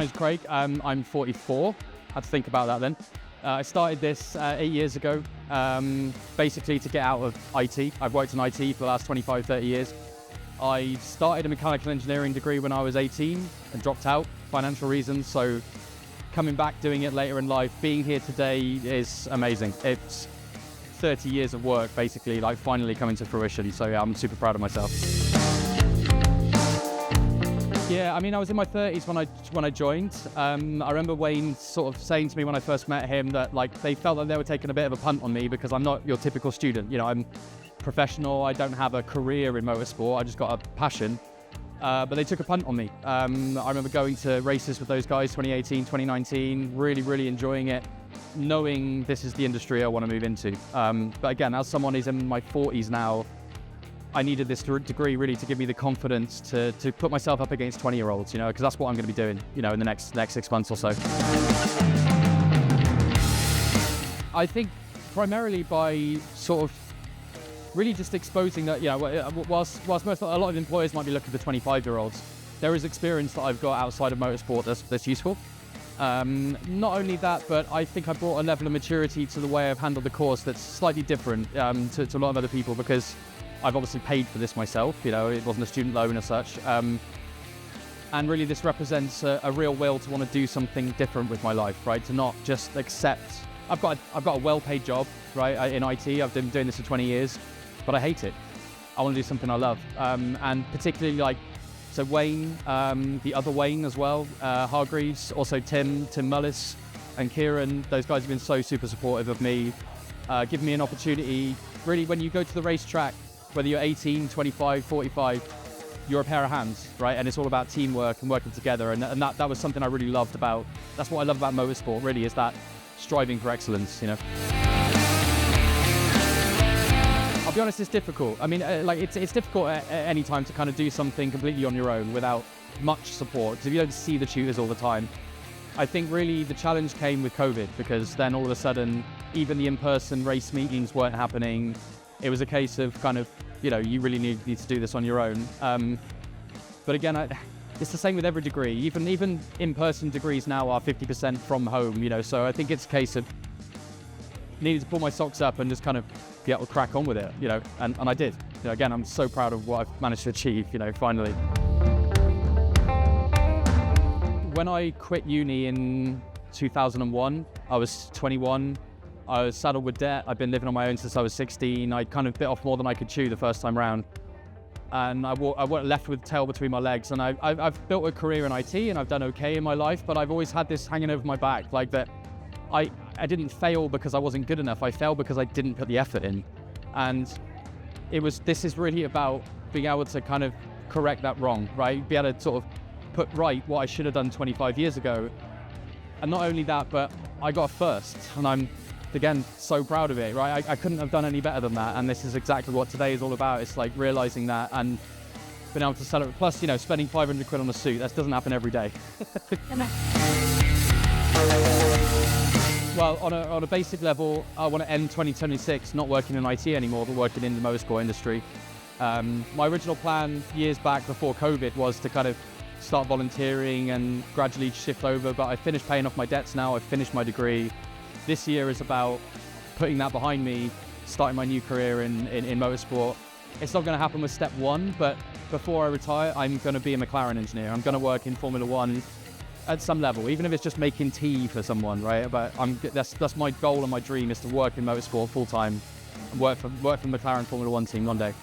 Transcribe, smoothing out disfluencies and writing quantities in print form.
name's Craig. I'm 44. Had to think about that then. I started this 8 years ago, basically to get out of IT. I've worked in IT for the last 25, 30 years. I started a mechanical engineering degree when I was 18 and dropped out, financial reasons. So coming back, doing it later in life, being here today is amazing. It's 30 years of work, basically, like finally coming to fruition. So yeah, I'm super proud of myself. Yeah, I mean, I was in my 30s when I joined. I remember Wayne sort of saying to me when I first met him that like they felt that they were taking a bit of a punt on me because I'm not your typical student. You know, I'm professional. I don't have a career in motorsport. I just got a passion. But they took a punt on me. I remember going to races with those guys 2018, 2019, really enjoying it, knowing this is the industry I want to move into. But again, as someone who's in my 40s now, I needed this degree really to give me the confidence to put myself up against 20-year-olds, you know, because that's what I'm going to be doing, you know, in the next 6 months or so. I think primarily by sort of really just exposing that, you know, whilst a lot of employers might be looking for 25-year-olds, there is experience that I've got outside of motorsport that's useful. Not only that, but I think I brought a level of maturity to the way I've handled the course that's slightly different to a lot of other people, because I've obviously paid for this myself, you know, it wasn't a student loan as such. And really this represents a real will to want to do something different with my life, right? To not just accept, I've got a well-paid job, right, in IT. I've been doing this for 20 years, but I hate it. I want to do something I love. And particularly like, so Wayne, the other Wayne as well, Hargreaves, also Tim Mullis and Kieran, those guys have been so super supportive of me, giving me an opportunity. Really, when you go to the racetrack, whether you're 18, 25, 45, you're a pair of hands, right? And it's all about teamwork and working together. And that was something I really loved about, that's what I love about motorsport, really, is that striving for excellence, you know? I'll be honest, it's difficult. I mean, like it's difficult at any time to kind of do something completely on your own without much support, because if you don't see the tutors all the time. I think really the challenge came with COVID, because then all of a sudden, even the in-person race meetings weren't happening. It was a case of kind of, you know, you really need to do this on your own. But again, it's the same with every degree. Even in-person degrees now are 50% from home, you know, so I think it's a case of needing to pull my socks up and just kind of be able to crack on with it, you know, and I did. You know, again, I'm so proud of what I've managed to achieve, you know, finally. When I quit uni in 2001, I was 21. I was saddled with debt. I've been living on my own since I was 16. I kind of bit off more than I could chew the first time round. And I left with tail between my legs. And I've built a career in IT and I've done okay in my life, but I've always had this hanging over my back, like that I didn't fail because I wasn't good enough. I failed because I didn't put the effort in. And this is really about being able to kind of correct that wrong, right? Be able to sort of put right what I should have done 25 years ago. And not only that, but I got first, and I'm, again, so proud of it, right? I couldn't have done any better than that, and this is exactly what today is all about. It's like realizing that and being able to sell it. Plus, you know, spending 500 quid on a suit, that doesn't happen every day. Well, on a basic level, I want to end 2026 not working in IT anymore, but working in the motorsport industry. My original plan years back before COVID was to kind of start volunteering and gradually shift over, but I finished paying off my debts now. I've finished my degree. This year is about putting that behind me, starting my new career in motorsport. It's not going to happen with step one, but before I retire, I'm going to be a McLaren engineer. I'm going to work in Formula One at some level, even if it's just making tea for someone, right? But that's my goal and my dream, is to work in motorsport full time and work for McLaren Formula One team one day.